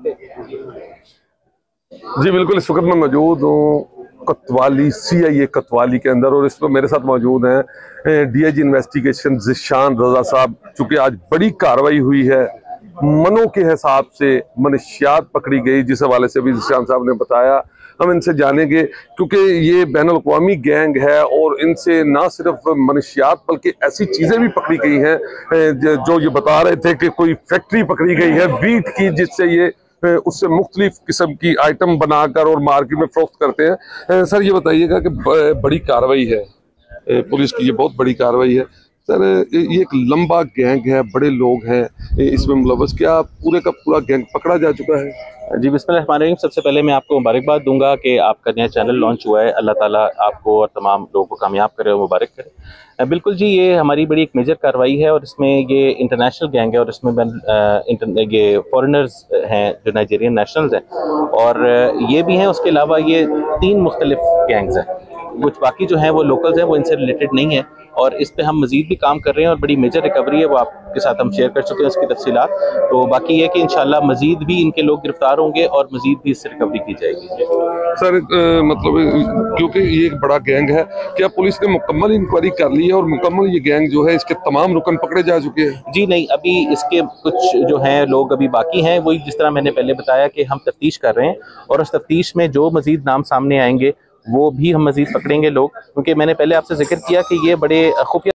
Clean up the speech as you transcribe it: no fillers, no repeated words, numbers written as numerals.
जी बिल्कुल, इस वक्त मैं मौजूद हूँ कोतवाली CIA कोतवाली के अंदर, और इस पर मेरे साथ मौजूद हैं DIG इन्वेस्टिगेशन ज़ीशान रजा साहब। चूंकि आज बड़ी कार्रवाई हुई है, मनों के हिसाब से मनशियात पकड़ी गई, जिस हवाले से भी ज़ीशान साहब ने बताया। हम इनसे जानेंगे, क्योंकि ये बैनुल अक़वामी गैंग है और इनसे ना सिर्फ मनशियात बल्कि ऐसी चीज़ें भी पकड़ी गई हैं जो ये बता रहे थे कि कोई फैक्ट्री पकड़ी गई है वीट की, जिससे ये उससे मुख्तलिफ किस्म की आइटम बनाकर और मार्केट में फरोख्त करते हैं। सर ये बताइएगा कि बड़ी कार्रवाई है पुलिस की, ये बहुत बड़ी कार्रवाई है सर। ये एक लंबा गैंग है, बड़े लोग हैं इसमें मुलव्वस, क्या पूरे का पूरा गैंग पकड़ा जा चुका है? जी बिस्मिल्लाहिर्रहमानिर्रहीम। सबसे पहले मैं आपको मुबारकबाद दूंगा कि आपका नया चैनल लॉन्च हुआ है। अल्लाह ताला आपको और तमाम लोगों को कामयाब करे और मुबारक करे। बिल्कुल जी, ये हमारी बड़ी एक मेजर कार्रवाई है और इसमें ये इंटरनेशनल गैंग है और इसमें ये फॉरेनर्स हैं जो नाइजीरियन नेशनल्स हैं और ये भी हैं। उसके अलावा ये 3 मुख्तलिफ गैंग्स हैं, कुछ बाकी जो हैं वो लोकल्स हैं, वो इनसे रिलेटेड नहीं है और इस पे हम मजीद भी काम कर रहे हैं और बड़ी मेजर रिकवरी है, वो आपके साथ हम शेयर कर चुके हैं उसकी तफसीलात। तो बाकी ये कि इंशाल्लाह मजीद भी इनके लोग गिरफ्तार होंगे और मजीद भी इससे रिकवरी की जाएगी। सर मतलब क्योंकि ये एक बड़ा गैंग है, क्या पुलिस ने मुकम्मल इंक्वायरी कर ली है और मुकम्मल ये गैंग जो है इसके तमाम रुकन पकड़े जा चुके हैं? जी नहीं, अभी इसके कुछ जो हैं लोग अभी बाकी हैं। वही जिस तरह मैंने पहले बताया कि हम तफ्तीश कर रहे हैं और उस तफ्तीश में जो मजीद नाम सामने आएंगे वो भी हम मजीद पकड़ेंगे लोग, क्योंकि मैंने पहले आपसे जिक्र किया कि ये बड़े खुफिया